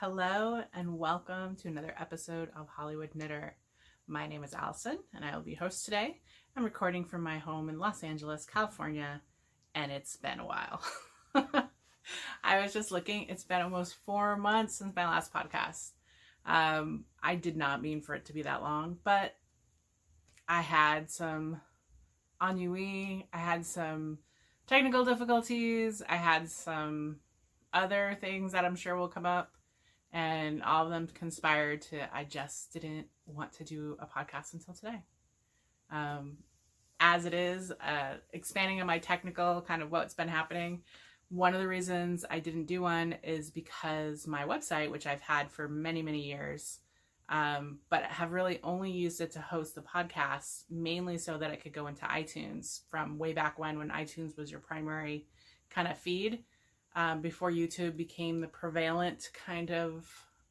Hello and welcome to another episode of Hollywood Knitter. My name is Allison and I will be your host today. I'm recording from my home in Los Angeles, California, and it's been a while. I was just looking, it's been almost 4 months since my last podcast. I did not mean for it to be that long, but I had some ennui, I had some technical difficulties, I had some other things that I'm sure will come up, and all of them conspired to, I just didn't want to do a podcast until today. As it is, expanding on my technical, kind of what's been happening, one of the reasons I didn't do one is because my website, which I've had for many, many years, but have really only used it to host the podcast, mainly so that it could go into iTunes from way back when iTunes was your primary kind of feed. Before YouTube became the prevalent kind of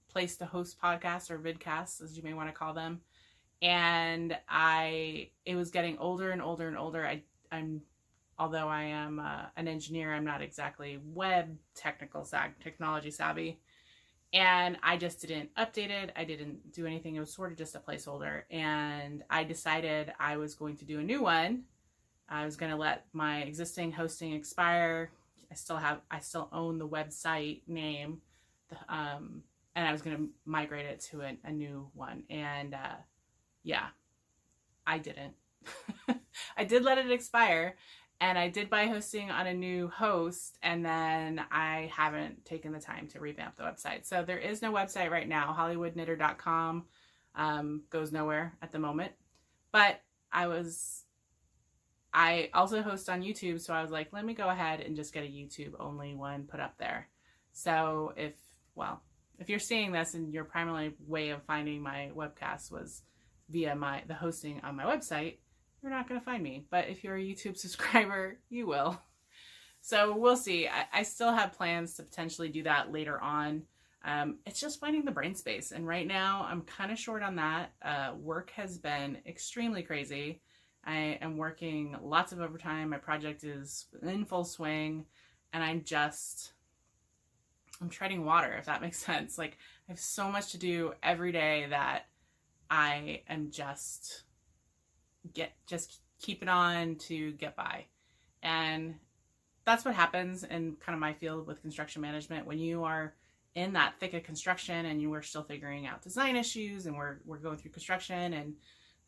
place to host podcasts or vidcasts, as you may want to call them. And it was getting older and older and older. Although I am an engineer, I'm not exactly web technology savvy. And I just didn't update it. I didn't do anything. It was sort of just a placeholder. And I decided I was going to do a new one. I was going to let my existing hosting expire. I still own the website name, and I was going to migrate it to a new one. And yeah, I didn't. I did let it expire, and I did buy hosting on a new host, and then I haven't taken the time to revamp the website. So there is no website right now. HollywoodKnitter.com goes nowhere at the moment, but I also host on YouTube, so I was like, let me go ahead and just get a YouTube only one put up there. So if you're seeing this and your primary way of finding my webcast was via the hosting on my website, you're not going to find me. But if you're a YouTube subscriber, you will. So we'll see. I still have plans to potentially do that later on. It's just finding the brain space. And right now I'm kind of short on that. Work has been extremely crazy. I am working lots of overtime. My project is in full swing, and I'm treading water, if that makes sense. Like, I have so much to do every day that I am just keep it on to get by. And that's what happens in kind of my field with construction management. When you are in that thick of construction and you are still figuring out design issues, and we're going through construction, and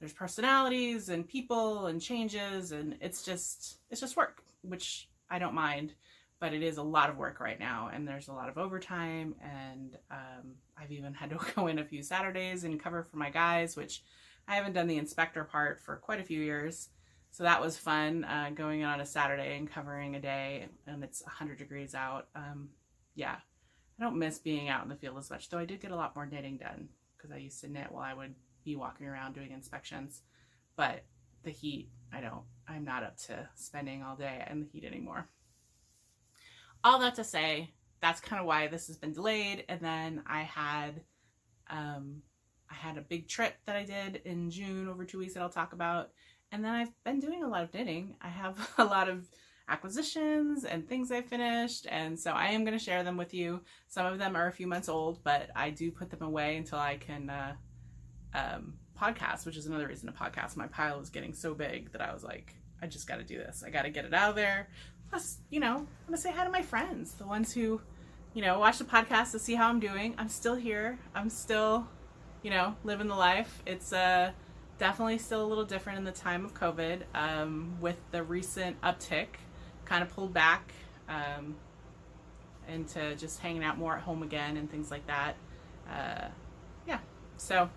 there's personalities and people and changes, and it's just work, which I don't mind, but it is a lot of work right now, and there's a lot of overtime, and I've even had to go in a few Saturdays and cover for my guys, which I haven't done the inspector part for quite a few years, so that was fun, going in on a Saturday and covering a day, and it's 100 degrees out. Yeah, I don't miss being out in the field as much, though I did get a lot more knitting done, because I used to knit while I would be walking around doing inspections, but the heat, I'm not up to spending all day in the heat anymore. All that to say, that's kind of why this has been delayed. And then I had a big trip that I did in June over 2 weeks that I'll talk about. And then I've been doing a lot of knitting. I have a lot of acquisitions and things I finished, and so I am going to share them with you. Some of them are a few months old, but I do put them away until I can podcast, which is another reason to podcast. My pile is getting so big that I was like, I just got to do this. I got to get it out of there. Plus, I want to say hi to my friends, the ones who, watch the podcast to see how I'm doing. I'm still here. I'm still, living the life. It's definitely still a little different in the time of COVID, with the recent uptick, kind of pulled back into just hanging out more at home again and things like that. Yeah, so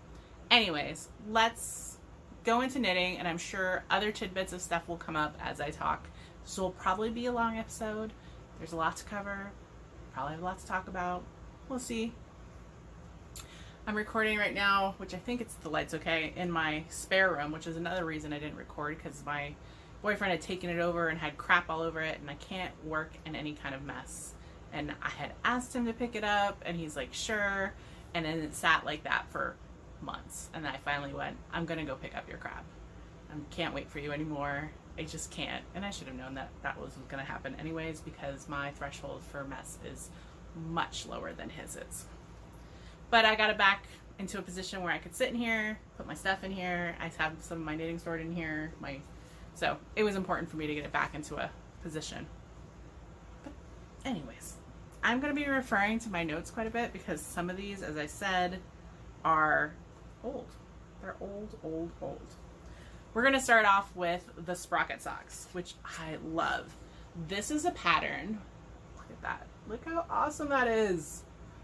anyways, let's go into knitting, and I'm sure other tidbits of stuff will come up as I talk. This will probably be a long episode. There's a lot to cover. Probably have a lot to talk about. We'll see. I'm recording right now, which I think the light's okay, in my spare room, which is another reason I didn't record, because my boyfriend had taken it over and had crap all over it, and I can't work in any kind of mess. And I had asked him to pick it up, and he's like, sure. And then it sat like that for months, and then I finally went, I'm gonna go pick up your crap. I can't wait for you anymore. I just can't. And I should have known that was gonna happen anyways, because my threshold for mess is much lower than his is. But I got it back into a position where I could sit in here, put my stuff in here. I have some of my knitting stored in here. So it was important for me to get it back into a position. But anyways, I'm going to be referring to my notes quite a bit because some of these, as I said, are old. They're old. We're going to start off with the Sprocket socks, which I love. This is a pattern. Look at that. Look how awesome that is.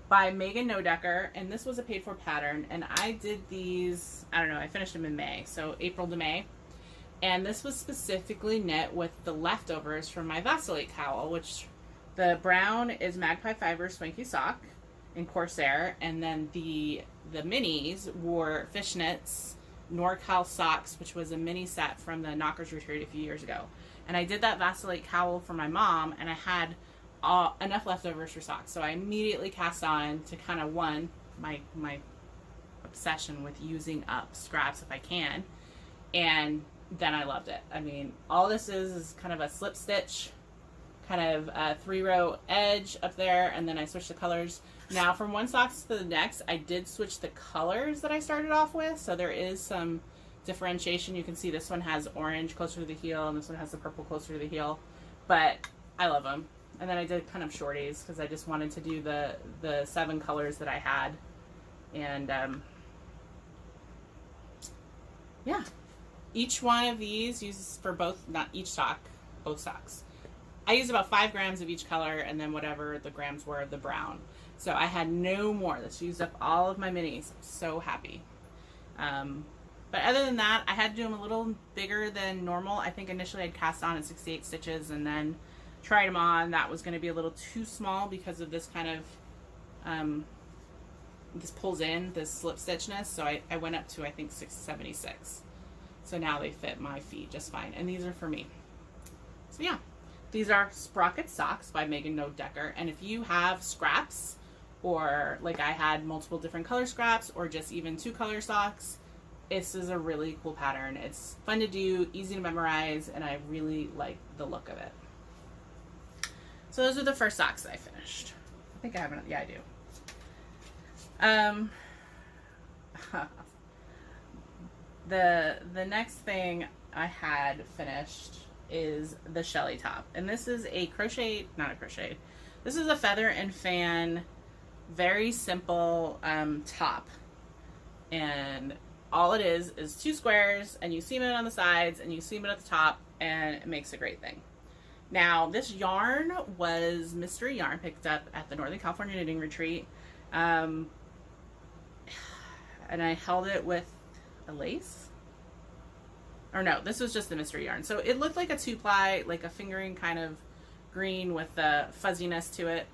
By Nodecker, and this was a paid for pattern, and I did these, I don't know, I finished them in May, so April to May. And this was specifically knit with the leftovers from my Vacillate cowl, which the brown is Magpie Fiber Swanky Sock in Corsair, and then the minis were Fishnets NorCal Socks, which was a mini set from the Knockers Retreat a few years ago. And I did that Vacillate cowl for my mom, and I had enough leftovers for socks. So I immediately cast on to kind of my obsession with using up scraps if I can. And then I loved it. I mean, all this is kind of a slip stitch, kind of a 3-row edge up there, and then I switched the colors. Now from one sock to the next, I did switch the colors that I started off with, so there is some differentiation. You can see this one has orange closer to the heel, and this one has the purple closer to the heel, but I love them. And then I did kind of shorties because I just wanted to do the 7 colors that I had, and yeah. Each one of these uses for both, not each sock, both socks. I used about 5 grams of each color and then whatever the grams were of the brown. So I had no more. This used up all of my minis. I'm so happy. But other than that, I had to do them a little bigger than normal. I think initially I'd cast on at 68 stitches and then tried them on. That was going to be a little too small because of this kind of, this pulls in, this slip stitchness. So I went up to, I think, 676. So now they fit my feet just fine. And these are for me. So yeah, these are Sprocket socks by Nodecker. And if you have scraps, or like I had multiple different color scraps, or just even 2 color socks, this is a really cool pattern. It's fun to do, easy to memorize, and I really like the look of it. So those are the first socks that I finished. I think I have another, yeah, I do. The next thing I had finished is the Shelley top, and this is a crochet, not a crochet, this is a feather and fan, very simple top, and all it is 2 squares, and you seam it on the sides and you seam it at the top, and it makes a great thing. Now this yarn was mystery yarn picked up at the Northern California Knitting Retreat, and I held it with a lace, or no, this was just the mystery yarn. So it looked like a 2-ply, like a fingering kind of green with the fuzziness to it.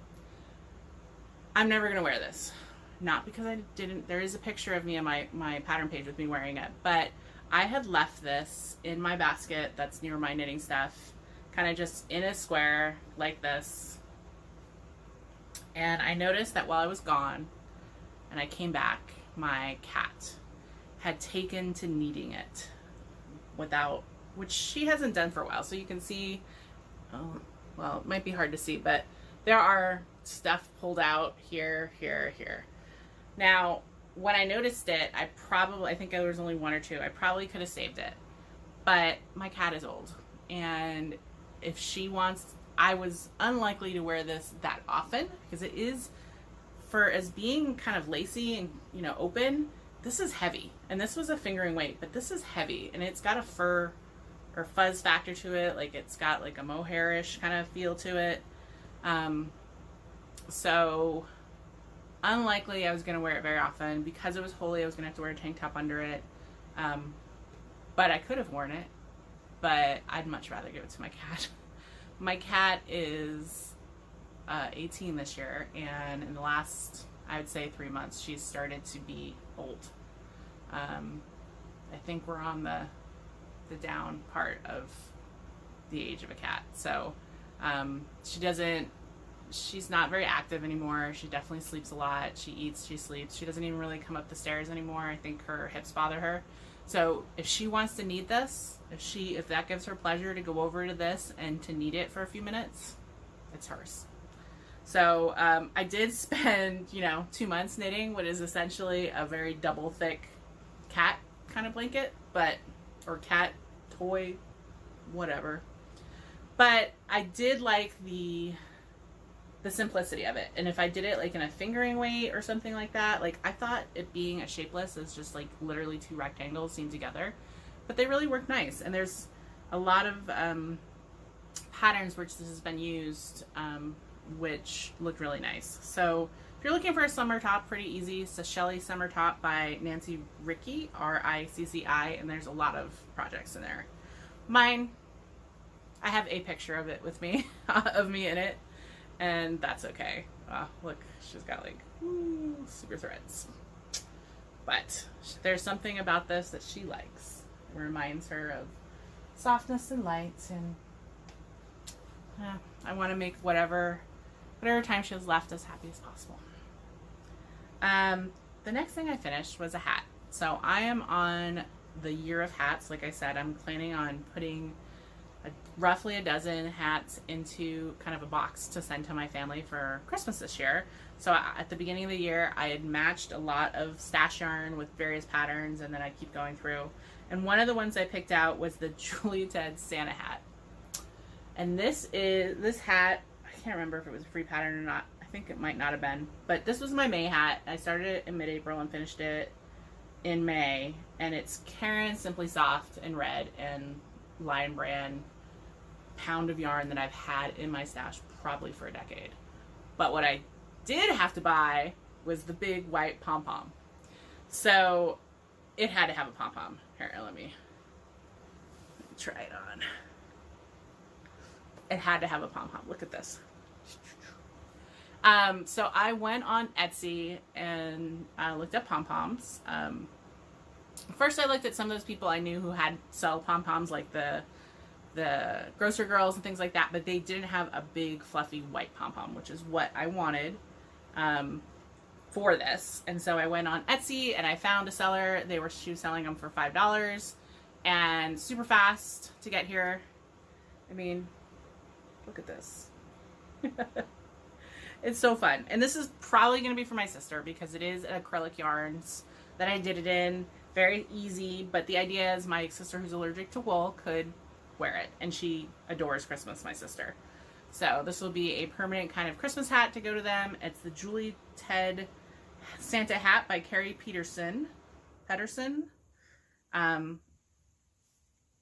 I'm never gonna wear this, not because I didn't. There is a picture of me on my pattern page with me wearing it, but I had left this in my basket that's near my knitting stuff, kind of just in a square like this. And I noticed that while I was gone and I came back, my cat had taken to kneading it without, which she hasn't done for a while. So you can see, oh, well, it might be hard to see, but there are stuff pulled out here, here, here. Now, when I noticed it, I think there was only 1 or 2. I probably could have saved it, but my cat is old, and if she wants, I was unlikely to wear this that often because it is, for as being kind of lacy and, you know, open, this is heavy, and this was a fingering weight, but this is heavy, and it's got a fur or fuzz factor to it. Like it's got like a mohairish kind of feel to it. So unlikely I was going to wear it very often. Because it was holy, I was going to have to wear a tank top under it. But I could have worn it, but I'd much rather give it to my cat. My cat is 18 this year, and in the last, I would say 3 months, she's started to be old. I think we're on the down part of the age of a cat. So she's not very active anymore. She definitely sleeps a lot. She eats, she sleeps. She doesn't even really come up the stairs anymore. I think her hips bother her. So if she wants to knead this, if that gives her pleasure to go over to this and to knead it for a few minutes, it's hers. So I did spend, you know, 2 months knitting what is essentially a very double thick cat kind of blanket, but, or cat toy, whatever. But I did like the simplicity of it. And if I did it like in a fingering weight or something like that, like I thought it being a shapeless is just like literally 2 rectangles seamed together, but they really work nice. And there's a lot of patterns which this has been used, which look really nice. So if you're looking for a summer top, pretty easy. It's a Shelley summer top by Nancy Ricci, Ricci, and there's a lot of projects in there. Mine, I have a picture of it with me, of me in it, and that's okay. Look, she's got like super threads. But there's something about this that she likes. It reminds her of softness and light, and I want to make whatever time she has left as happy as possible. The next thing I finished was a hat. So I am on the year of hats. Like I said, I'm planning on putting roughly a dozen hats into kind of a box to send to my family for Christmas this year. So at the beginning of the year, I had matched a lot of stash yarn with various patterns, and then I keep going through. And one of the ones I picked out was the Juletid Santa hat. And this hat, I can't remember if it was a free pattern or not. I think it might not have been, but this was my May hat. I started it in mid-April and finished it in May, and it's Karen Simply Soft in red and Lion Brand pound of yarn that I've had in my stash probably for a decade. But what I did have to buy was the big white pom-pom. So it had to have a pom-pom. Here, let me try it on. It had to have a pom-pom. Look at this. So I went on Etsy and looked up pom-poms. First I looked at some of those people I knew who had sell pom-poms, like the grocery girls and things like that, but they didn't have a big fluffy white pom-pom, which is what I wanted for this. And so I went on Etsy and I found a seller. She was selling them for $5 and super fast to get here. I mean, look at this. It's so fun. And this is probably going to be for my sister because it is acrylic yarns that I did it in. Very easy, but the idea is my sister who's allergic to wool could wear it, and she adores Christmas, my sister. So this will be a permanent kind of Christmas hat to go to them. It's the Juletid Santa hat by Kari Pedersen.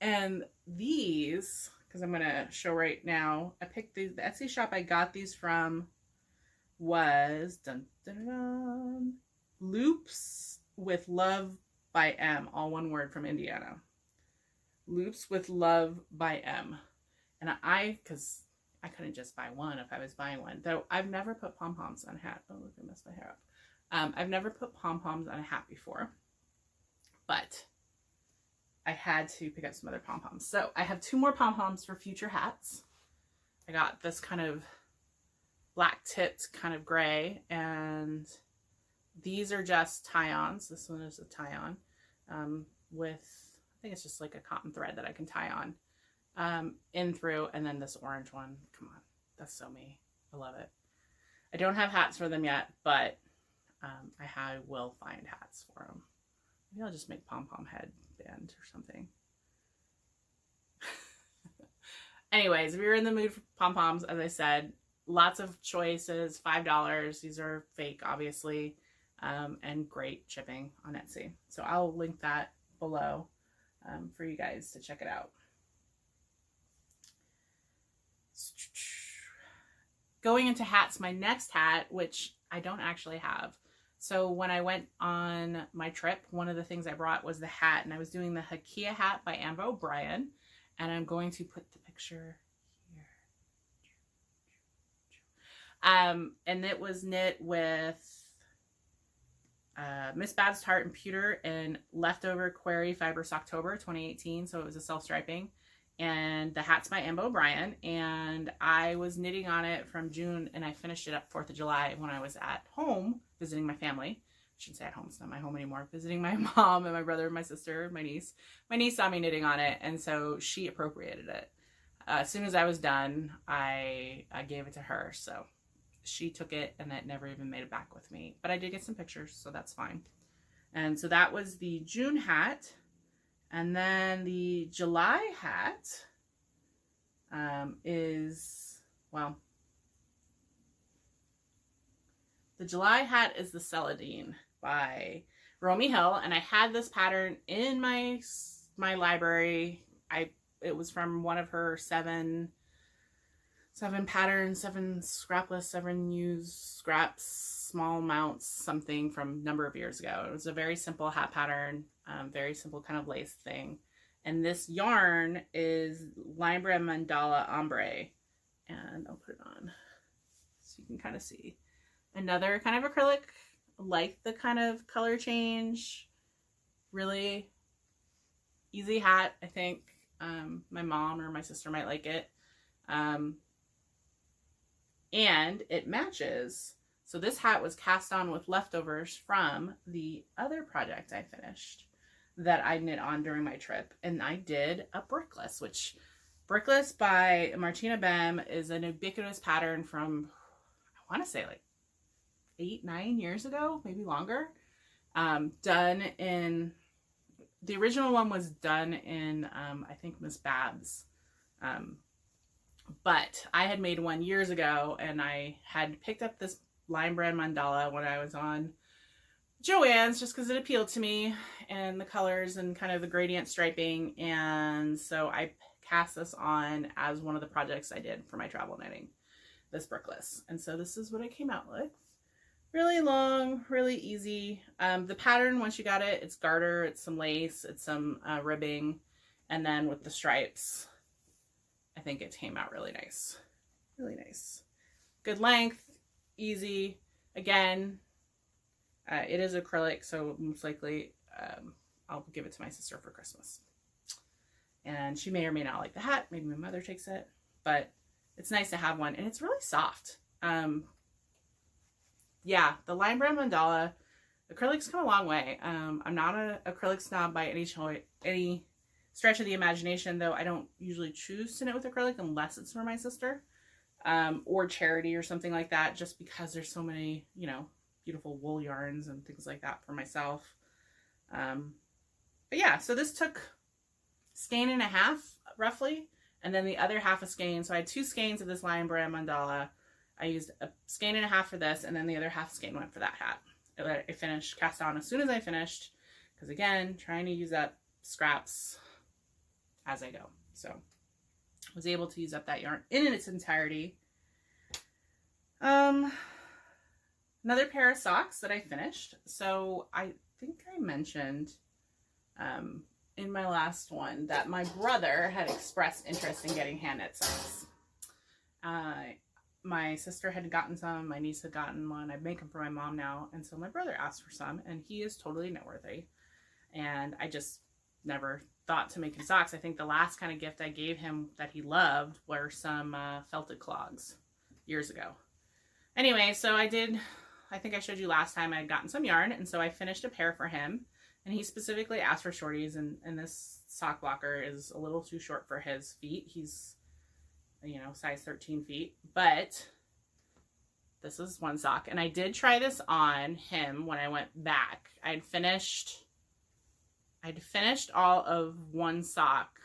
And these, because I'm going to show right now, I picked these, the Etsy shop I got these from was LoopsWithLoveByM, all one word, from Indiana. LoopsWithLoveByM. And because I couldn't just buy one if I was buying one. Though I've never put pom-poms on a hat. Oh, look, I messed my hair up. I've never put pom-poms on a hat before. But I had to pick up some other pom-poms. So I have 2 more pom-poms for future hats. I got this kind of black tipped kind of gray, and these are just tie-ons. This one is a tie-on with, I think it's just like a cotton thread that I can tie on in through, and then this orange one. Come on, that's so me. I love it. I don't have hats for them yet, but I will find hats for them. Maybe I'll just make pom-pom headband or something. Anyways, we were in the mood for pom-poms, as I said. Lots of choices, $5. These are fake, obviously, and great shipping on Etsy. So I'll link that below for you guys to check it out. Going into hats, my next hat, which I don't actually have. So when I went on my trip, one of the things I brought was the hat, and I was doing the Hakea hat by Ambah, and I'm going to put the picture here. And it was knit with Miss Babs Tart and Pewter and leftover Query Fiber Socktober 2018, so it was a self-striping. And the hat's by Ambah, and I was knitting on it from June, and I finished it up 4th of July when I was at home visiting my family. I shouldn't say at home, it's not my home anymore. Visiting my mom and my brother and my sister, my niece. My niece saw me knitting on it, and so she appropriated it. As soon as I was done, I gave it to her, so she took it and it never even made it back with me. But I did get some pictures, so that's fine. And so that was the June hat. And then the July hat is, well, the July hat is the Celandine by Romi Hill. And I had this pattern in my library. It was from one of her seven patterns, 7 scrapless, 7 used scraps, small mounts, something from a number of years ago. It was a very simple hat pattern, very simple kind of lace thing. And this yarn is Limebrand Mandala Ombre. And I'll put it on so you can kind of see. Another kind of acrylic, like the kind of color change. Really easy hat, I think. My mom or my sister might like it. And it matches. So this hat was cast on with leftovers from the other project I finished that I knit on during my trip. And I did a Brickless, which Brickless by Martina Behm is an ubiquitous pattern from, I want to say like 8-9 years ago, maybe longer. Done in, the original one was done in, I think Miss Babs. But I had made one years ago, and I had picked up this Limebrand Mandala when I was on Joann's just because it appealed to me and the colors and kind of the gradient striping. And so I cast this on as one of the projects I did for my travel knitting, this Brickless. And so this is what it came out with. Really long, really easy. The pattern, once you got it, it's garter, it's some lace, it's some ribbing, and then with the stripes, I think it came out really nice. Really nice. Good length, easy. Again, it is acrylic, so most likely I'll give it to my sister for Christmas. And she may or may not like the hat. Maybe my mother takes it, but it's nice to have one, and it's really soft. Yeah, the Limebrand Mandala, acrylics come a long way. I'm not an acrylic snob by any stretch of the imagination, though I don't usually choose to knit with acrylic unless it's for my sister or charity or something like that, just because there's so many, you know, beautiful wool yarns and things like that for myself. But yeah, so this took skein and a half roughly, and then the other half a skein. So I had 2 skeins of this Limebrand Mandala. I used a skein and a half for this, and then the other half skein went for that hat. I finished cast on as soon as I finished, because again, trying to use up scraps as I go. So I was able to use up that yarn in its entirety. Another pair of socks that I finished. So I think I mentioned in my last one that my brother had expressed interest in getting hand knit socks. My sister had gotten some, my niece had gotten one. I make them for my mom now, and so my brother asked for some, and he is totally knit worthy. And I just never thought to make him socks. I think the last kind of gift I gave him that he loved were some felted clogs years ago. Anyway, so I think I showed you last time I had gotten some yarn, and so I finished a pair for him, and he specifically asked for shorties, and this sock blocker is a little too short for his feet. He's, you know, size 13 feet, but this is one sock, and I did try this on him when I went back. I'd finished all of one sock.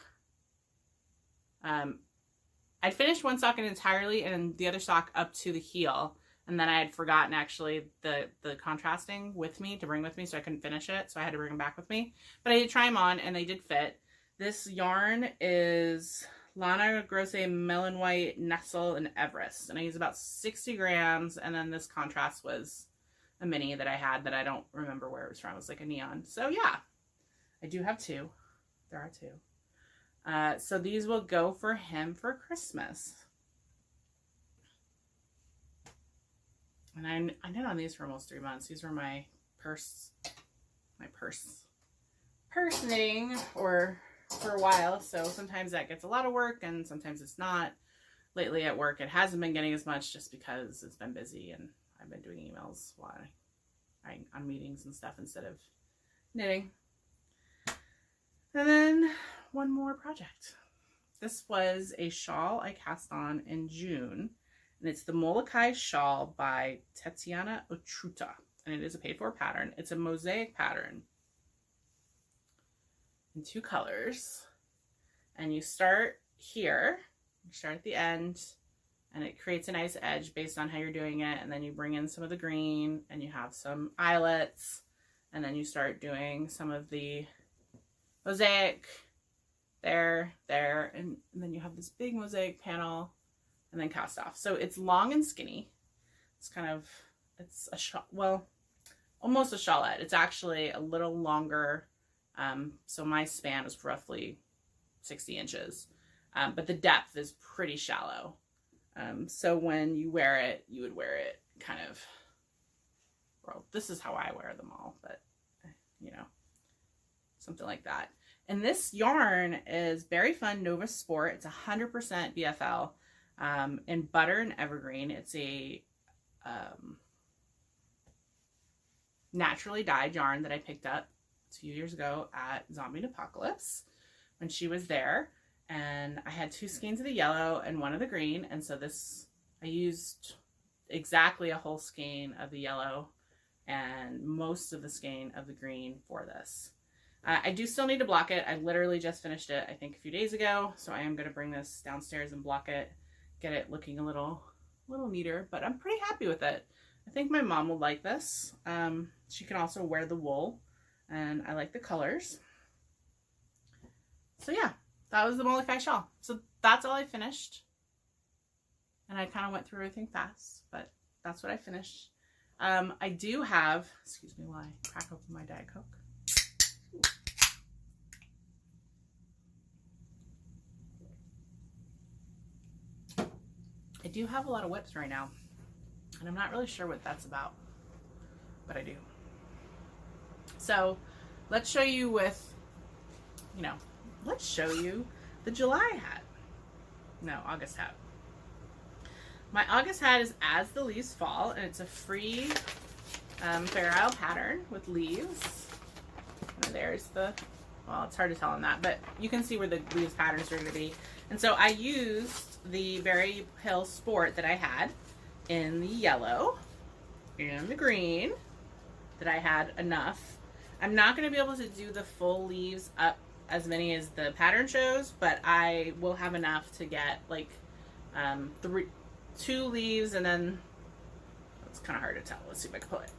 I'd finished one sock entirely and the other sock up to the heel, and then I had forgotten actually the contrasting with me to bring with me, so I couldn't finish it, so I had to bring them back with me. But I did try them on, and they did fit. This yarn is Lana Grosse Melon White, Nestle, and Everest. And I used about 60 grams. And then this contrast was a mini that I had that I don't remember where it was from. It was like a neon. So yeah, I do have 2. There are 2. So these will go for him for Christmas. And I knit on these for almost 3 months. These were my purse knitting or for a while, so sometimes that gets a lot of work and sometimes it's not. Lately at work it hasn't been getting as much just because it's been busy and I've been doing emails while I'm on meetings and stuff instead of knitting. And then one more project. This was a shawl I cast on in June, And it's the Molokai Shawl by Tetiana Otruta. And it is a paid for pattern. It's a mosaic pattern in 2 colors. And you start here, you start at the end, and it creates a nice edge based on how you're doing it. And then you bring in some of the green and you have some eyelets. And then you start doing some of the mosaic there, and then you have this big mosaic panel and then cast off. So it's long and skinny. It's kind of, it's a shawl, well, almost a shawlette. It's actually a little longer. So my span is roughly 60 inches, but the depth is pretty shallow. So when you wear it, you would wear it kind of, well, this is how I wear them all, but you know, something like that. And this yarn is Berry Fun Nova Sport. It's 100% BFL in butter and evergreen. It's a naturally dyed yarn that I picked up a few years ago at Zombie Apocalypse when she was there. And I had 2 skeins of the yellow and 1 of the green. And so this, I used exactly a whole skein of the yellow and most of the skein of the green for this. I do still need to block it. I literally just finished it, I think, a few days ago. So I am going to bring this downstairs and block it, get it looking a little neater, but I'm pretty happy with it. I think my mom will like this. She can also wear the wool, and I like the colors. So yeah, that was the Molokai shawl. So that's all I finished. And I kind of went through everything fast, but that's what I finished. I do have, excuse me while I crack open my Diet Coke. I do have a lot of whips right now, and I'm not really sure what that's about, but I do. So let's show you with, let's show you the July hat. No, August hat. My August hat is As the Leaves Fall, and it's a free Fair Isle pattern with leaves. And there's the, well, it's hard to tell on that, but you can see where the leaves patterns are going to be. And so I used the Berry Hill Sport that I had in the yellow and the green that I had enough. I'm not going to be able to do the full leaves up as many as the pattern shows, but I will have enough to get like 2 leaves, and then it's kind of hard to tell. Let's see if I can pull it.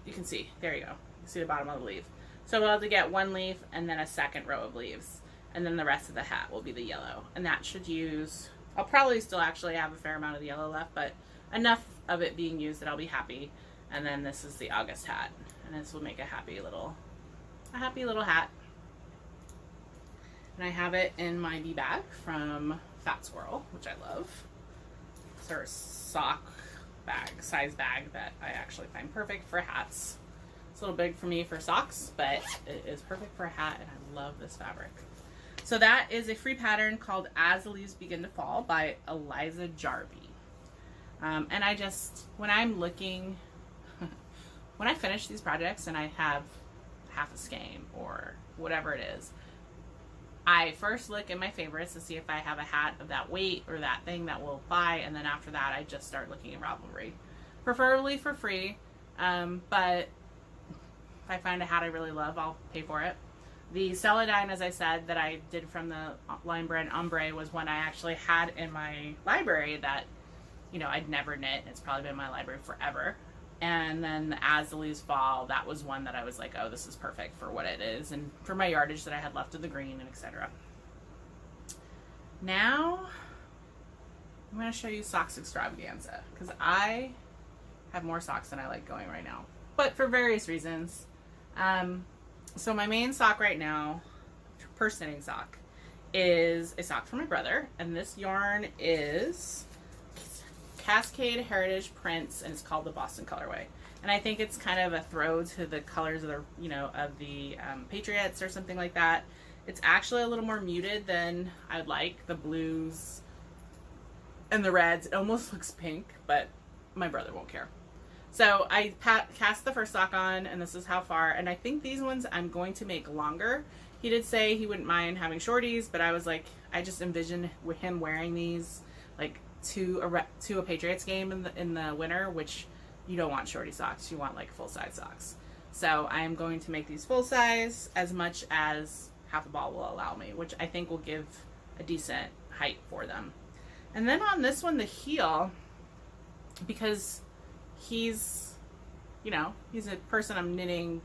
You can see, there you go. You can see the bottom of the leaf. So we'll have to get 1 leaf and then a second row of leaves. And then the rest of the hat will be the yellow. And that should use, I'll probably still actually have a fair amount of the yellow left, but enough of it being used that I'll be happy. And then this is the August hat. And this will make a happy little hat. And I have it in my bee bag from Fat Squirrel, which I love. It's her sock bag, size bag that I actually find perfect for hats. It's a little big for me for socks, but it is perfect for a hat, and I love this fabric. So that is a free pattern called As the Leaves Begin to Fall by Eliza Jarvi. And I just, when I'm looking, when I finish these projects and I have half a skein or whatever it is, I first look in my favorites to see if I have a hat of that weight or that thing that we'll buy, and then after that I just start looking at Ravelry, preferably for free, but if I find a hat I really love, I'll pay for it. The Celandine, as I said, that I did from the line brand Ombre was one I actually had in my library that, I'd never knit. It's probably been in my library forever. And then As the Leaves Fall, that was one that I was like, oh, this is perfect for what it is and for my yardage that I had left of the green and etc. Now, I'm going to show you socks extravaganza because I have more socks than I like going right now, but for various reasons. So my main sock right now, purse knitting sock, is a sock for my brother, and this yarn is Cascade Heritage Prints, and it's called the Boston Colorway. And I think it's kind of a throw to the colors of the Patriots or something like that. It's actually a little more muted than I'd like. The blues and the reds, it almost looks pink, but my brother won't care. So I cast the first sock on, and this is how far. And I think these ones I'm going to make longer. He did say he wouldn't mind having shorties, but I was like, I just envisioned with him wearing these like to a Patriots game in the winter, which you don't want shorty socks. You want like full size socks. So I am going to make these full size as much as half a ball will allow me, which I think will give a decent height for them. And then on this one, the heel, because he's, you know, he's a person I'm knitting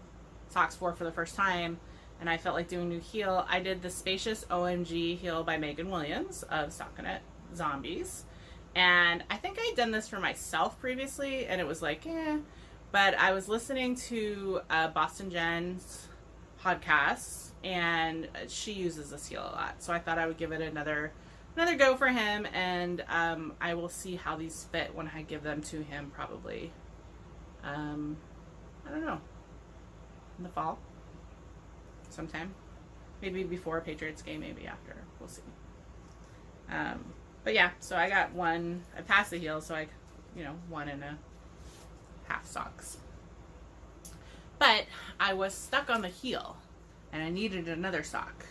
socks for the first time, and I felt like doing a new heel. I did the Spacious OMG heel by Megan Williams of Stockinette Zombies. And I think I had done this for myself previously, and it was like, eh. But I was listening to Boston Jen's podcast, and she uses this heel a lot. So I thought I would give it another go for him, and I will see how these fit when I give them to him probably, I don't know, in the fall sometime. Maybe before a Patriots game, maybe after. We'll see. But yeah, so I got one, I passed the heel, so I, you know, 1.5 socks. But I was stuck on the heel, and I needed another sock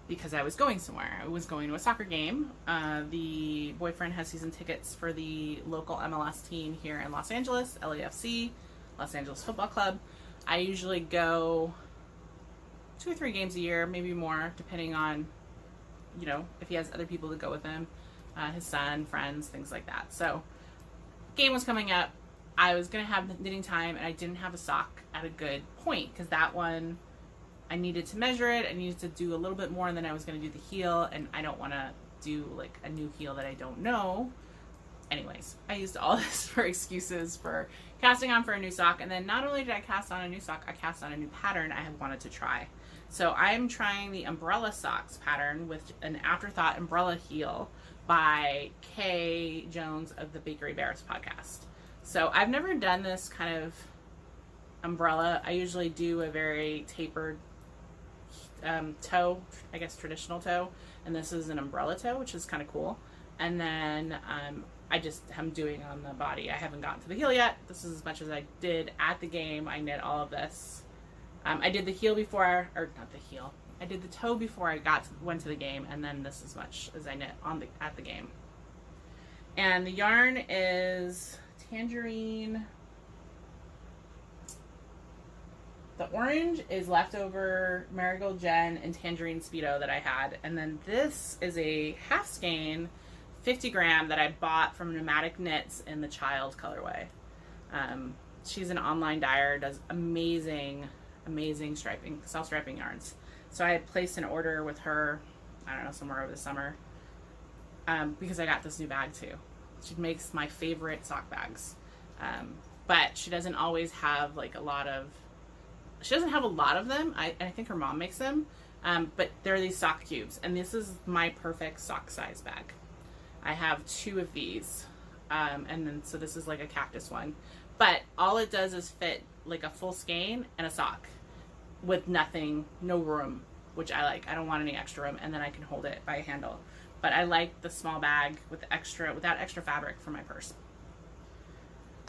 because I was going somewhere. I was going to a soccer game. The boyfriend has season tickets for the local MLS team here in Los Angeles, LAFC, Los Angeles Football Club. I usually go 2 or 3 games a year, maybe more, depending on, you know, if he has other people to go with him, his son, friends, things like that. So, game was coming up. I was going to have knitting time, and I didn't have a sock at a good point, because that one, I needed to measure it. I needed to do a little bit more, and then I was going to do the heel, and I don't want to do, like, a new heel that I don't know. Anyways, I used all this for excuses for casting on for a new sock, and then not only did I cast on a new sock, I cast on a new pattern I had wanted to try. So I'm trying the umbrella socks pattern with an Afterthought umbrella heel by Kay Jones of the Bakery Bears podcast. So I've never done this kind of umbrella. I usually do a very tapered toe, I guess traditional toe, and this is an umbrella toe, which is kind of cool. And then I just am doing on the body. I haven't gotten to the heel yet. This is as much as I did at the game. I knit all of this. I did the heel before, or not the heel. I did the toe before I went to the game, and then this as much as I knit at the game. And the yarn is Tangerine. The orange is leftover Marigold Jen and Tangerine Speedo that I had, and then this is a half skein 50 gram that I bought from Nomadic Knits in the child colorway. She's an online dyer, does amazing striping, self-striping yarns. So I had placed an order with her, I don't know, somewhere over the summer, because I got this new bag too. She makes my favorite sock bags, but she doesn't always have like she doesn't have a lot of them. I think her mom makes them, but they're these sock cubes, and this is my perfect sock size bag. I have 2 of these, and then so this is like a cactus one, but all it does is fit like a full skein and a sock with no room, which I like. I don't want any extra room, and then I can hold it by a handle. But I like the small bag without extra fabric for my purse.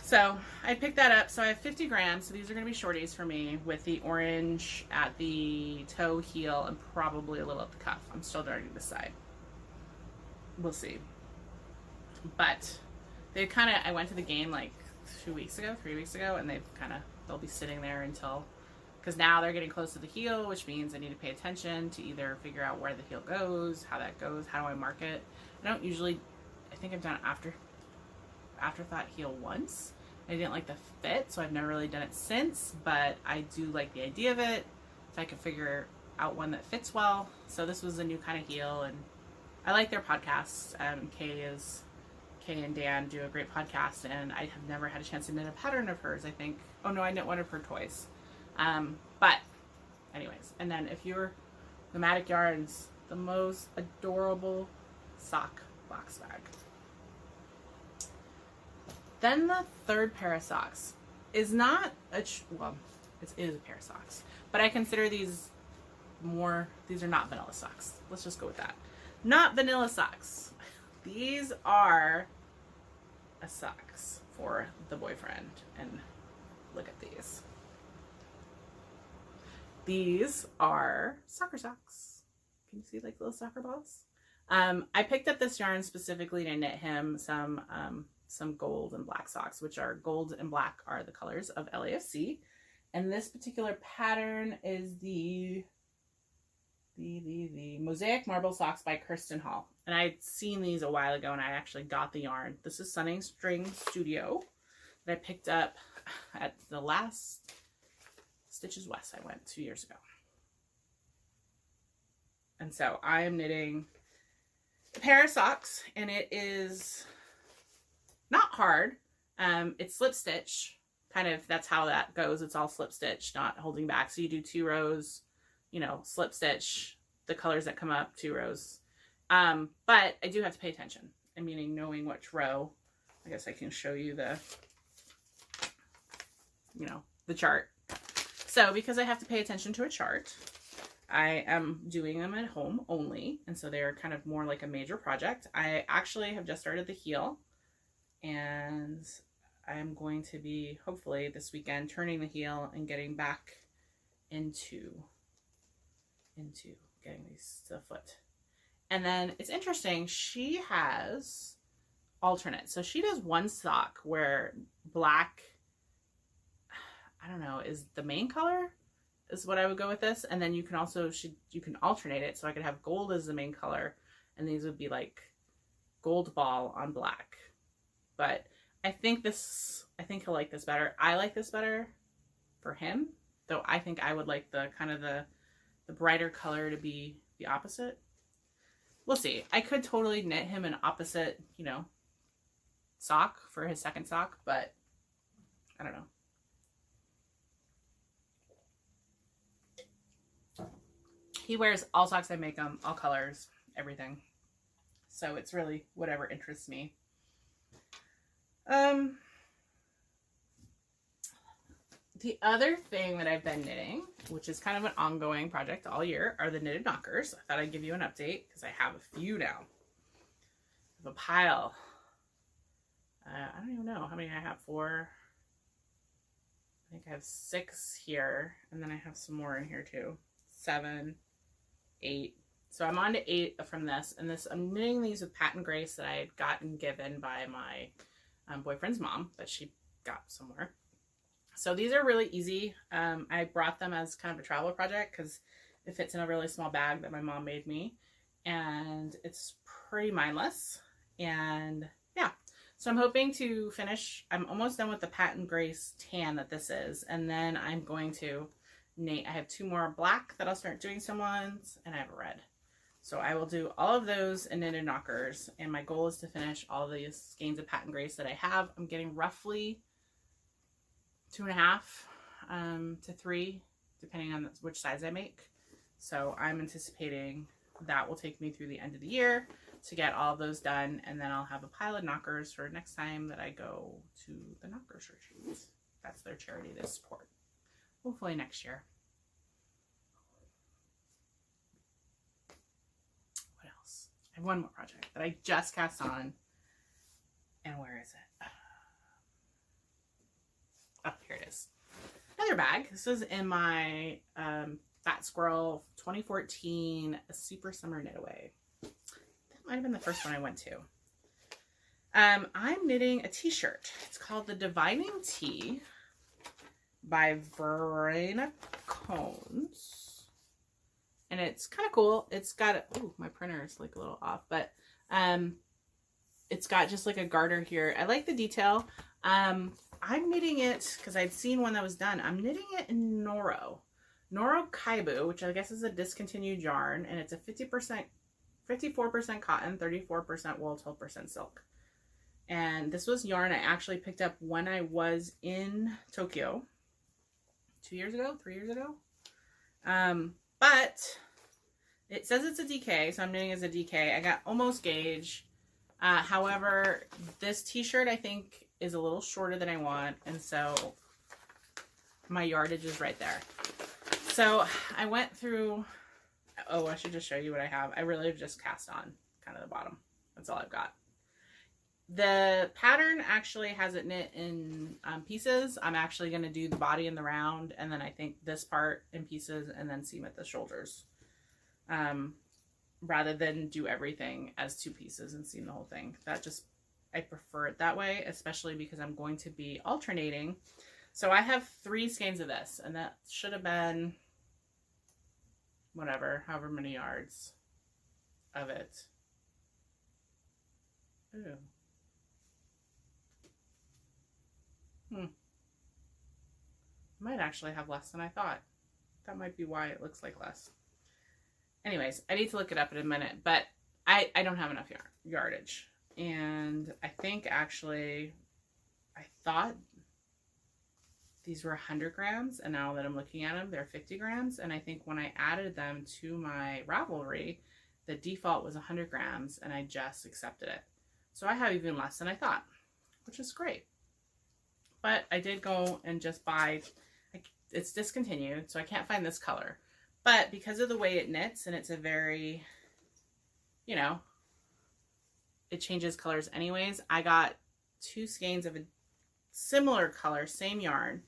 So I picked that up. So I have 50 grams. So these are going to be shorties for me, with the orange at the toe, heel, and probably a little at the cuff. I'm still starting to decide. We'll see. But they I went to the game like 3 weeks ago, and they'll be sitting there until, because now they're getting close to the heel, which means I need to pay attention to either figure out where the heel goes, how that goes, how do I mark it. I think I've done Afterthought heel once. I didn't like the fit, so I've never really done it since, but I do like the idea of it, if I can figure out one that fits well. So this was a new kind of heel, and I like their podcasts. Kay and Dan do a great podcast, and I have never had a chance to knit a pattern of hers, I think. Oh no, I knit one of her toys. But anyways, and then if you're Nomadic Yarns, the most adorable sock box bag. Then the third pair of socks is not it is a pair of socks, but I consider these are not vanilla socks. Let's just go with that. Not vanilla socks. These are socks for the boyfriend, and look at these. These are soccer socks. Can you see like little soccer balls? I picked up this yarn specifically to knit him some gold and black socks, which are gold and black are the colors of LAFC. And this particular pattern is the Mosaic Marble Socks by Kirsten Hall. And I'd seen these a while ago and I actually got the yarn. This is Sunning String Studio that I picked up at the last Stitches West I went 2 years ago. And so I am knitting a pair of socks, and it is not hard. It's slip stitch, kind of, that's how that goes. It's all slip stitch, not holding back. So you do 2 rows, you know, slip stitch, the colors that come up, 2 rows. But I do have to pay attention, and meaning knowing which row. I guess I can show you the, you know, the chart. So because I have to pay attention to a chart, I am doing them at home only, and so they're kind of more like a major project. I actually have just started the heel, and I'm going to be, hopefully this weekend, turning the heel and getting back into getting these to the foot. And then it's interesting, she has alternate. So she does one sock where black, I don't know, is the main color, is what I would go with this. And then you can also, you can alternate it. So I could have gold as the main color, and these would be like gold ball on black. But I think he'll like this better. I like this better for him, though I think I would like the kind of the brighter color to be the opposite. We'll see. I could totally knit him an opposite, you know, sock for his second sock, but I don't know. He wears all socks I make him, all colors, everything. So it's really whatever interests me. The other thing that I've been knitting, which is kind of an ongoing project all year, are the knitted knockers. I thought I'd give you an update because I have a few now. I have a pile. I don't even know how many I have. 4. I think I have 6 here, and then I have some more in here too. 7, 8. So I'm on to 8 from this, and this, I'm knitting these with Patent Grace that I had gotten given by my boyfriend's mom that she got somewhere. So these are really easy. I brought them as kind of a travel project because it fits in a really small bag that my mom made me, and it's pretty mindless. And yeah, so I'm hoping to finish. I'm almost done with the Patent Grace tan that this is, and then I'm going to knit. I have 2 more black that I'll start doing some ones, and I have a red. So I will do all of those in knitted knockers, and my goal is to finish all these skeins of Patent Grace that I have. I'm getting roughly 2.5 to 3, depending on which size I make. So I'm anticipating that will take me through the end of the year to get all of those done, and then I'll have a pile of knockers for next time that I go to the Knockers Retreat. That's their charity to support. Hopefully next year. What else? I have one more project that I just cast on. And where is it? Oh, here it is. Another bag. This is in my Fat Squirrel 2014 Super Summer Knit Away. That might have been the first one I went to. I'm knitting a t-shirt. It's called the Divining Tee by Verena Cones. And it's kind of cool. It's got, oh, my printer is like a little off, but it's got just like a garter here. I like the detail. I'm knitting it because I'd seen one that was done. I'm knitting it in Noro Kaibu, which I guess is a discontinued yarn, and it's a 54% cotton, 34% wool, 12% silk. And this was yarn I actually picked up when I was in Tokyo 3 years ago. But it says it's a DK, so I'm knitting as a DK. I got almost gauge. However, this t-shirt I think is a little shorter than I want, and so my yardage is right there. So I went through, oh, I should just show you what I have. I really have just cast on kind of the bottom. That's all I've got. The pattern actually has it knit in pieces. I'm actually going to do the body and the round, and then I think this part in pieces, and then seam at the shoulders. rather than do everything as 2 pieces and seam the whole thing. I prefer it that way, especially because I'm going to be alternating. So I have 3 skeins of this, and that should have been whatever, however many yards of it. Ooh. I might actually have less than I thought. That might be why it looks like less. Anyways, I need to look it up in a minute, but I don't have enough yardage. And I think actually, I thought these were 100 grams, and now that I'm looking at them, they're 50 grams. And I think when I added them to my Ravelry, the default was 100 grams, and I just accepted it. So I have even less than I thought, which is great. But I did go and just buy, it's discontinued, so I can't find this color. But because of the way it knits, and it's a very, you know, it changes colors anyways, I got 2 skeins of a similar color, same yarn,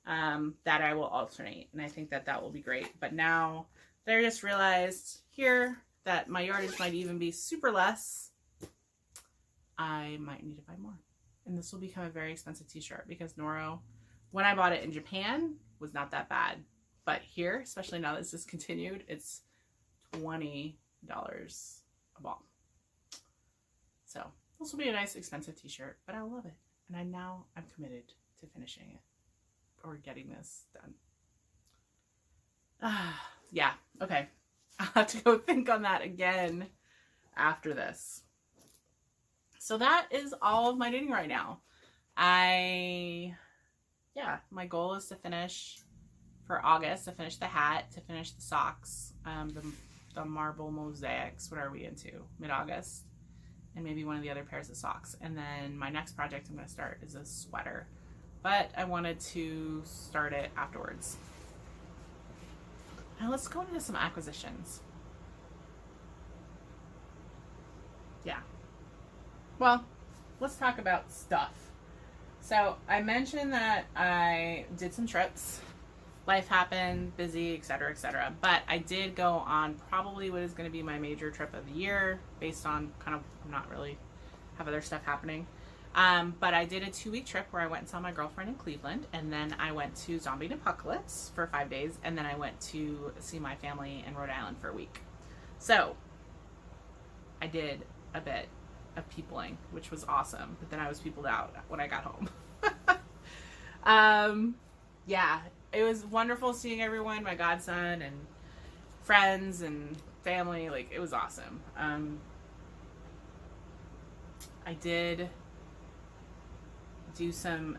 that I will alternate. And I think that that will be great. But now that I just realized here that my yardage might even be super less, I might need to buy more. And this will become a very expensive t-shirt because Noro, when I bought it in Japan, was not that bad. But here, especially now that it's discontinued, it's $20 a ball. So this will be a nice expensive t-shirt, but I love it. And I'm committed to finishing it or getting this done. Yeah, okay. I'll have to go think on that again after this. So that is all of my knitting right now. My goal is to finish for August, to finish the hat, to finish the socks, the marble mosaics. What are we into? Mid-August. And maybe one of the other pairs of socks. And then my next project I'm going to start is a sweater. But I wanted to start it afterwards. Now let's go into some acquisitions. Yeah. Well, let's talk about stuff. So I mentioned that I did some trips. Life happened, busy, etc., etc. But I did go on probably what is going to be my major trip of the year, based on kind of not really have other stuff happening. But I did a 2-week trip where I went and saw my girlfriend in Cleveland, and then I went to Zombie Apocalypse for 5 days, and then I went to see my family in Rhode Island for a week. So I did a bit of peopling, which was awesome, but then I was peopled out when I got home. Yeah, it was wonderful seeing everyone, my godson and friends and family. Like, it was awesome. I did do some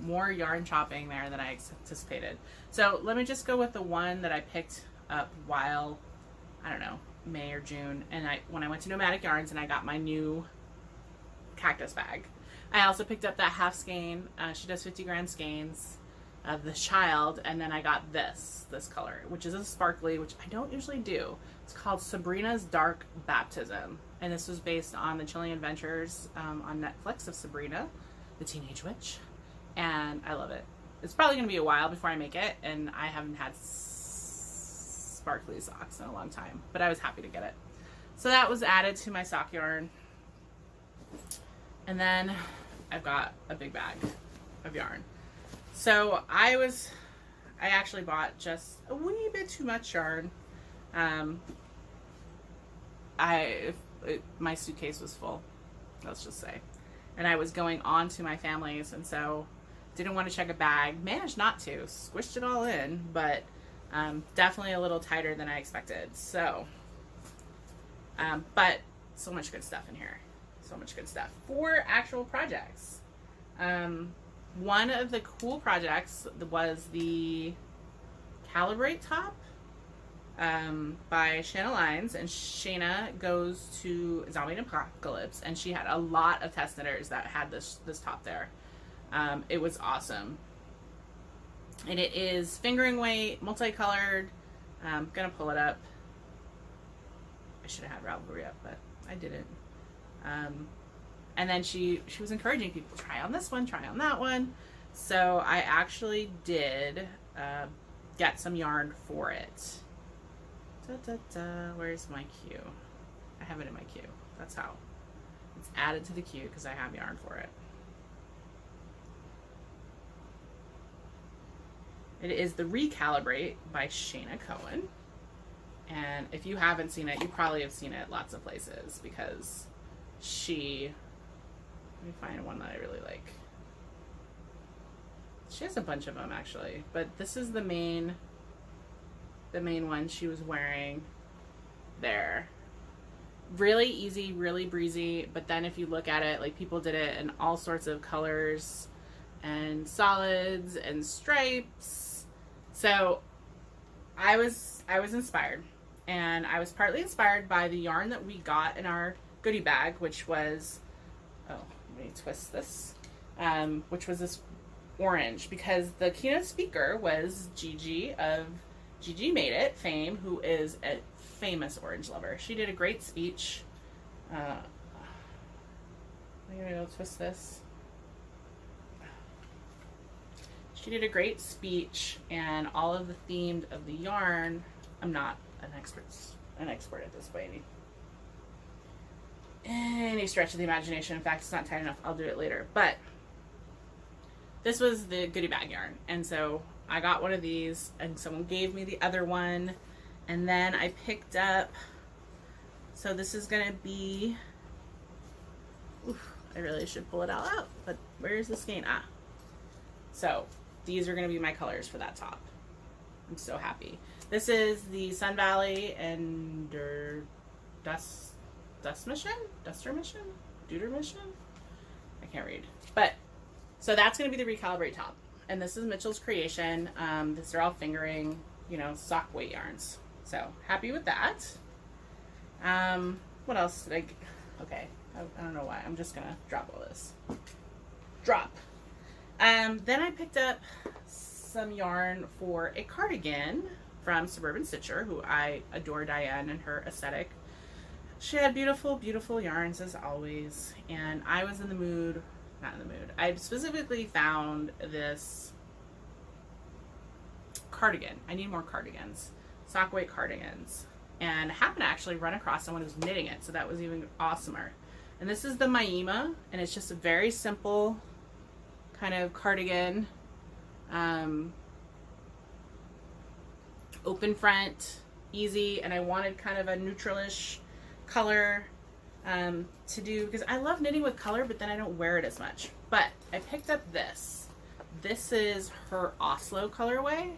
more yarn shopping there than I anticipated. So let me just go with the one that I picked up while, I don't know, May or June, and when I went to Nomadic Yarns and I got my new cactus bag. I also picked up that half skein. She does 50 gram skeins of the child, and then I got this color, which is a sparkly, which I don't usually do. It's called Sabrina's Dark Baptism, and this was based on the Chilling Adventures on Netflix of Sabrina, the Teenage Witch, and I love it. It's probably going to be a while before I make it, and I haven't had sparkly socks in a long time, but I was happy to get it. So that was added to my sock yarn. And then I've got a big bag of yarn. So I actually bought just a wee bit too much yarn. My suitcase was full, let's just say. And I was going on to my family's, and so didn't want to check a bag. Managed not to, squished it all in, but definitely a little tighter than I expected. So, but so much good stuff in here. So much good stuff for actual projects. One of the cool projects was the Calibrate top by Shayna Lines, and Shayna goes to Zombie Apocalypse, and she had a lot of test knitters that had this top there. It was awesome. And it is fingering weight, multicolored. I'm gonna pull it up. I should have had Ravelry up, but I didn't. And then she was encouraging people, try on this one, try on that one. So I actually did get some yarn for it. Where's my queue? I have it in my queue. That's how. It's added to the queue because I have yarn for it. It is the Recalibrate by Shayna Cohen. And if you haven't seen it, you probably have seen it lots of places because she... Let me find one that I really like. She has a bunch of them actually, but this is the main one she was wearing there. Really easy, really breezy, but then if you look at it, like people did it in all sorts of colors and solids and stripes. So I was inspired, and I was partly inspired by the yarn that we got in our goodie bag, which was, oh, let me twist this, which was this orange, because the keynote speaker was Gigi of Gigi Made It fame, who is a famous orange lover. She did a great speech. I'm gonna go twist this. She did a great speech, and all of the themed of the yarn. I'm not an expert at this by any stretch of the imagination. In fact, it's not tight enough. I'll do it later. But this was the goodie bag yarn, and so I got one of these, and someone gave me the other one, and then I picked up, so this is gonna be, oof, I really should pull it all out, but where's the skein? Ah, so these are gonna be my colors for that top. I'm so happy. This is the Sun Valley and Duster Mission? I can't read, but so that's going to be the Recalibrate top, and this is Mitchell's creation. These are all fingering, you know, sock weight yarns. So happy with that. What else did okay, I don't know why. I'm just gonna drop all this. Drop. Then I picked up some yarn for a cardigan from Suburban Stitcher, who I adore Diane and her aesthetic. She had beautiful, beautiful yarns as always, and I was in the mood. Not in the mood. I specifically found this cardigan. I need more cardigans. Sock weight cardigans. And I happened to actually run across someone who's knitting it, so that was even awesomer. And this is the Maima, and it's just a very simple kind of cardigan. Open front, easy, and I wanted kind of a neutralish color to do, because I love knitting with color, but then I don't wear it as much. But I picked up this. This is her Oslo colorway,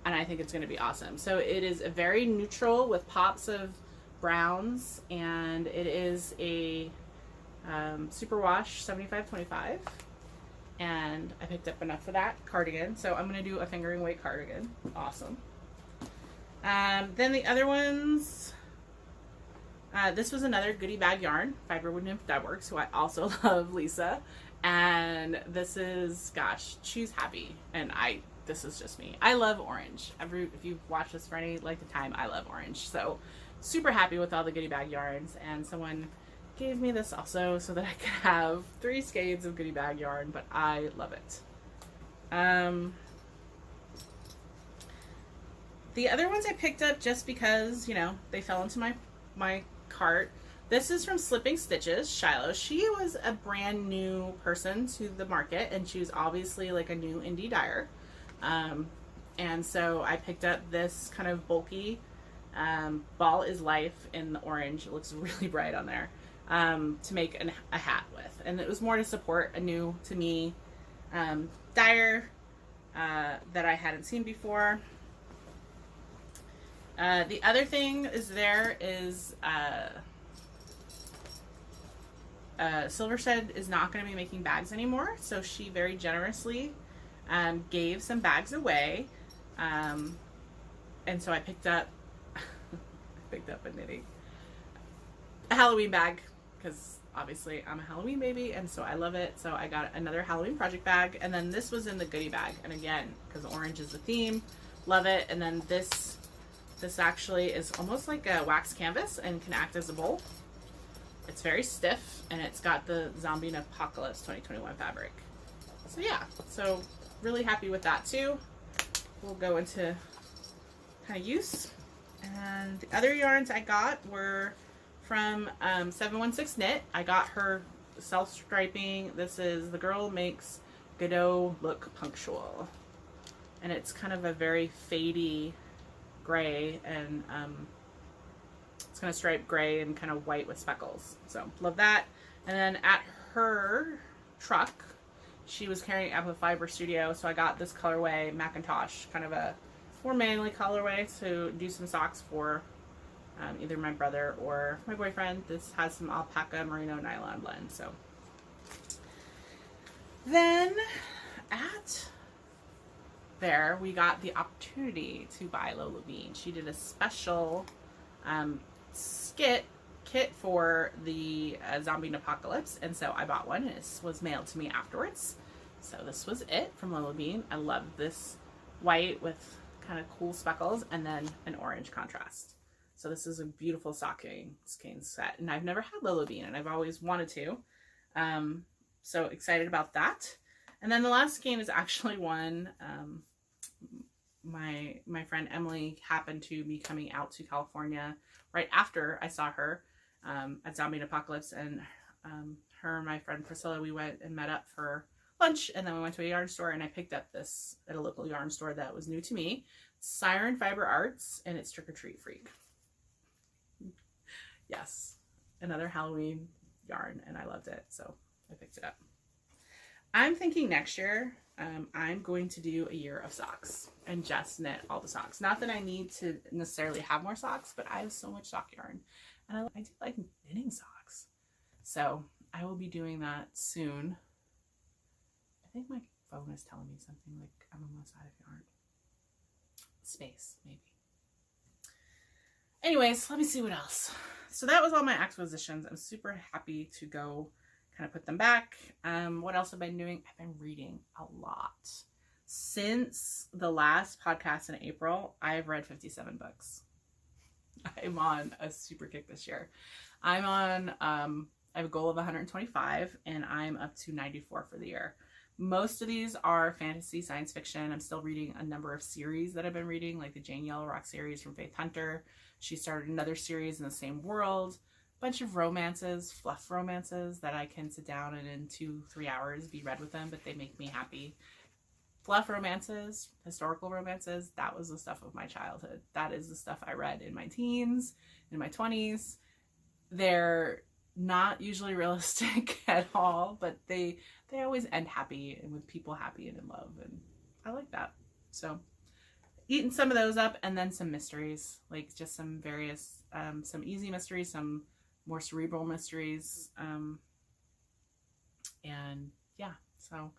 and I think it's going to be awesome. So it is a very neutral with pops of browns, and it is a superwash 75/25, and I picked up enough for that cardigan. So I'm going to do a fingering weight cardigan. Awesome. Then the other ones. This was another goodie bag yarn, Fiberwood Nymph Dyeworks, who I also love, Lisa. And this is, gosh, Choose Happy. And this is just me. I love orange. If you've watched this for any length of time, I love orange. So super happy with all the goodie bag yarns. And someone gave me this also so that I could have 3 skeins of goodie bag yarn, but I love it. The other ones I picked up just because, you know, they fell into my cart. This is from Slipping Stitches, Shiloh. She was a brand new person to the market, and she was obviously like a new indie dyer. And so I picked up this kind of bulky Ball is Life in the orange. It looks really bright on there, to make a hat with. And it was more to support a new to me dyer that I hadn't seen before. The other thing is Silvershed is not going to be making bags anymore, so she very generously gave some bags away, and so I picked up a Halloween bag, because obviously I'm a Halloween baby, and so I love it. So I got another Halloween project bag, and then this was in the goodie bag, and again, because orange is the theme, love it. And then this actually is almost like a wax canvas and can act as a bowl. It's very stiff, and it's got the Zombie Apocalypse 2021 fabric. So yeah, so really happy with that too. We'll go into kind of use. And the other yarns I got were from 716 Knit. I got her self-striping. This is The Girl Makes Godot Look Punctual. And it's kind of a very fadey gray, and it's going to stripe gray and kind of white with speckles. So love that. And then at her truck, she was carrying Apple Fiber Studio, so I got this colorway, Macintosh, kind of a more manly colorway to do some socks for either my brother or my boyfriend. This has some alpaca merino nylon blend. So then at there we got the opportunity to buy LoveByM. She did a special kit for the zombie apocalypse, and so I bought one, and it was mailed to me afterwards. So this was it from LoveByM. I love this white with kind of cool speckles and then an orange contrast. So this is a beautiful skein set, and I've never had LoveByM, and I've always wanted to. So excited about that. And then the last skein is actually one my friend Emily happened to be coming out to California right after I saw her at Zombie Apocalypse, and her and my friend Priscilla, we went and met up for lunch, and then we went to a yarn store, and I picked up this at a local yarn store that was new to me, Siren Fiber Arts, and it's Trick or Treat Freak. Yes, another Halloween yarn, and I loved it, so I picked it up. I'm thinking next year I'm going to do a year of socks and just knit all the socks. Not that I need to necessarily have more socks, but I have so much sock yarn, and I do like knitting socks. So I will be doing that soon. I think my phone is telling me something like I'm almost out of yarn. Space, maybe. Anyways, let me see what else. So that was all my acquisitions. I'm super happy to go kind of put them back. What else have I been doing? I've been reading a lot. Since the last podcast in April, I've read 57 books. I'm on a super kick this year. I'm on, I have a goal of 125, and I'm up to 94 for the year. Most of these are fantasy, science fiction. I'm still reading a number of series that I've been reading, like the Jane Yellow Rock series from Faith Hunter. She started another series in the same world. Bunch of romances, fluff romances that I can sit down and in 2-3 hours be read with them, but they make me happy. Fluff romances, historical romances, that was the stuff of my childhood. That is the stuff I read in my teens, in my 20s. They're not usually realistic at all, but they always end happy and with people happy and in love, and I like that. So eating some of those up, and then some mysteries, like just some various some easy mysteries, some more cerebral mysteries, and yeah, so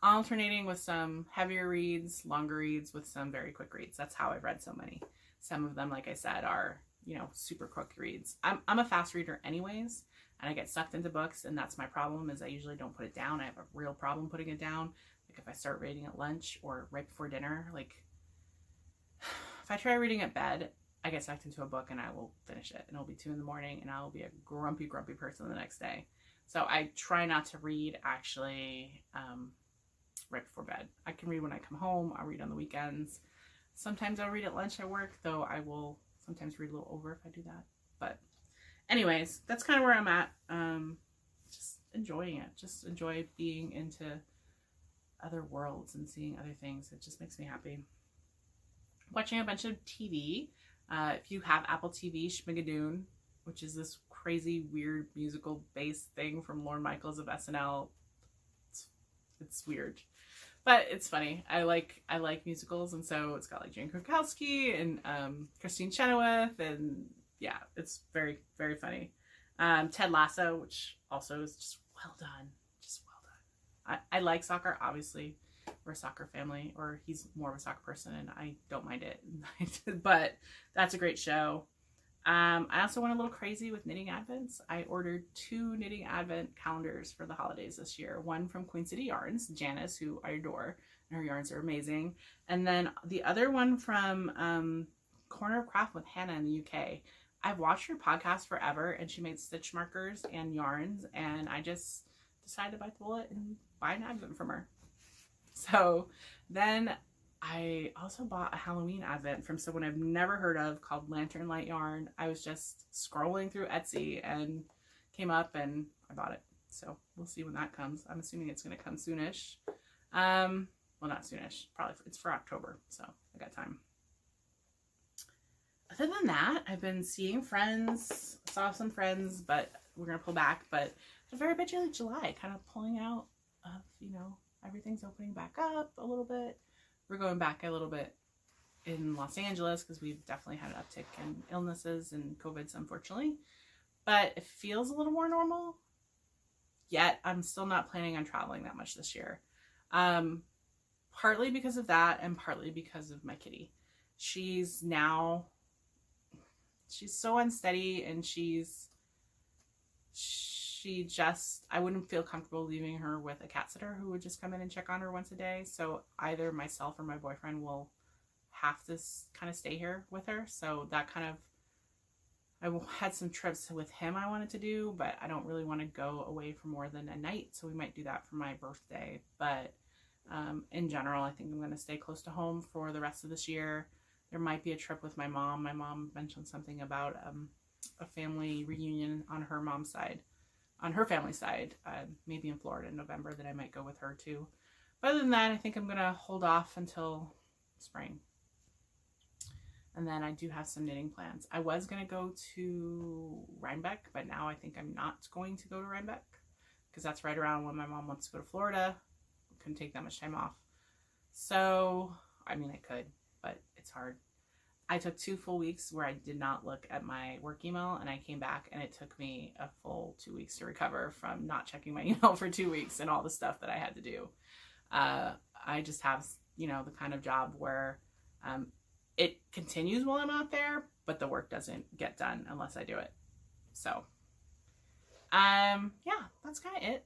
alternating with some heavier reads, longer reads with some very quick reads. That's how I've read so many. Some of them, like I said, are, you know, super quick reads. I'm a fast reader anyways, and I get sucked into books, and that's my problem, is I usually don't put it down. I have a real problem putting it down. Like if I start reading at lunch or right before dinner, like if I try reading at bed, I get sucked into a book and I will finish it, and it'll be 2 in the morning, and I will be a grumpy person the next day. So I try not to read actually right before bed. I can read when I come home. I'll read on the weekends. Sometimes I'll read at lunch at work, though I will sometimes read a little over if I do that. But anyways, that's kind of where I'm at. Just enjoying it. Just enjoy being into other worlds and seeing other things. It just makes me happy. Watching a bunch of TV. If you have Apple TV, Schmigadoon, which is this crazy, weird musical-based thing from Lorne Michaels of SNL. It's weird, but it's funny. I like musicals, and so it's got like Jane Krakowski and Christine Chenoweth, and yeah, it's very, very funny. Ted Lasso, which also is just well done. I like soccer, obviously. We're a soccer family, or he's more of a soccer person, and I don't mind it. But that's a great show. I also went a little crazy with knitting advents. I ordered 2 knitting advent calendars for the holidays this year. One from Queen City Yarns, Janis, who I adore, and her yarns are amazing. And then the other one from Corner of Craft with Hannah in the UK. I've watched her podcast forever, and she made stitch markers and yarns, and I just decided to bite the bullet and buy an advent from her. So then I also bought a Halloween advent from someone I've never heard of called Lantern Light Yarn. I was just scrolling through Etsy and came up and I bought it. So we'll see when that comes. I'm assuming it's going to come soonish. Well, not soonish. Probably it's for October, so I got time. Other than that, I've been seeing friends. Saw some friends, but we're going to pull back. But it's a very busy July, kind of pulling out of, you know, everything's opening back up a little bit. We're going back a little bit in Los Angeles because we've definitely had an uptick in illnesses and COVIDs, unfortunately. But it feels a little more normal. Yet I'm still not planning on traveling that much this year. Partly because of that and partly because of my kitty. She's so unsteady and I wouldn't feel comfortable leaving her with a cat sitter who would just come in and check on her once a day. So either myself or my boyfriend will have to kind of stay here with her. So that kind of, I had some trips with him I wanted to do, but I don't really want to go away for more than a night. So we might do that for my birthday. But in general, I think I'm going to stay close to home for the rest of this year. There might be a trip with my mom. My mom mentioned something about a family reunion on her mom's side. On her family side, maybe in Florida in November, that I might go with her too. But other than that, I think I'm going to hold off until spring. And then I do have some knitting plans. I was going to go to Rhinebeck, but now I think I'm not going to go to Rhinebeck because that's right around when my mom wants to go to Florida. I couldn't take that much time off. So, I mean, I could, but it's hard. I took 2 full weeks where I did not look at my work email, and I came back and it took me a full 2 weeks to recover from not checking my email for 2 weeks and all the stuff that I had to do. I just have, you know, the kind of job where it continues while I'm out there, but the work doesn't get done unless I do it. So, yeah, that's kind of it.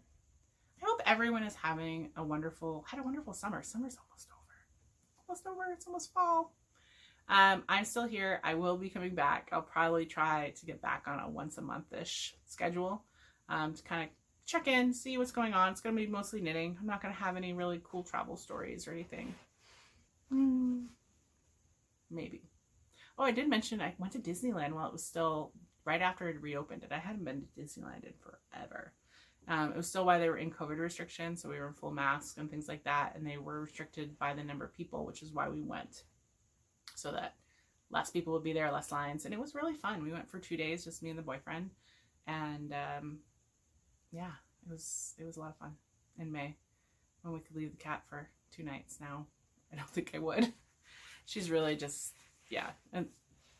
I hope everyone is having a wonderful summer. Summer's almost over. It's almost fall. I'm still here. I will be coming back. I'll probably try to get back on a once a month-ish schedule to kind of check in, see what's going on. It's going to be mostly knitting. I'm not going to have any really cool travel stories or anything. Maybe. Oh, I did mention I went to Disneyland while it was still right after it reopened. And I hadn't been to Disneyland in forever. It was still while they were in COVID restrictions, so we were in full masks and things like that. And they were restricted by the number of people, which is why we went. So that less people would be there, less lines. And it was really fun. We went for 2 days, just me and the boyfriend. And yeah, it was a lot of fun in May when we could leave the cat for 2 nights. Now, I don't think I would. She's really just, yeah. And,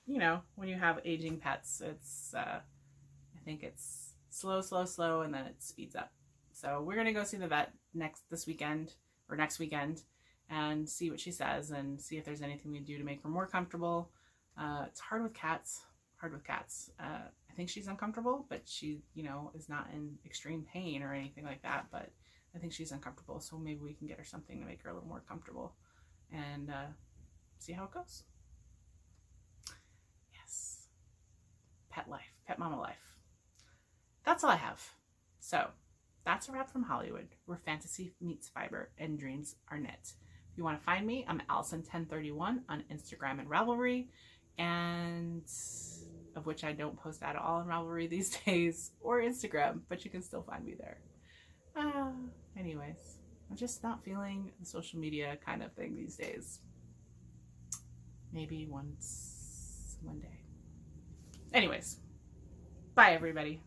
you know, when you have aging pets, it's, I think it's slow, and then it speeds up. So we're going to go see the vet next weekend, and see what she says and see if there's anything we can do to make her more comfortable. It's hard with cats. I think she's uncomfortable, but she, you know, is not in extreme pain or anything like that. But I think she's uncomfortable. So maybe we can get her something to make her a little more comfortable and see how it goes. Yes. Pet life. Pet mama life. That's all I have. So that's a wrap from Hollywood, where fantasy meets fiber and dreams are knit. If you want to find me, I'm Allison1031 on Instagram and Ravelry, and of which I don't post at all on Ravelry these days, or Instagram, but you can still find me there. Anyways, I'm just not feeling the social media kind of thing these days. Maybe one day. Anyways, bye everybody.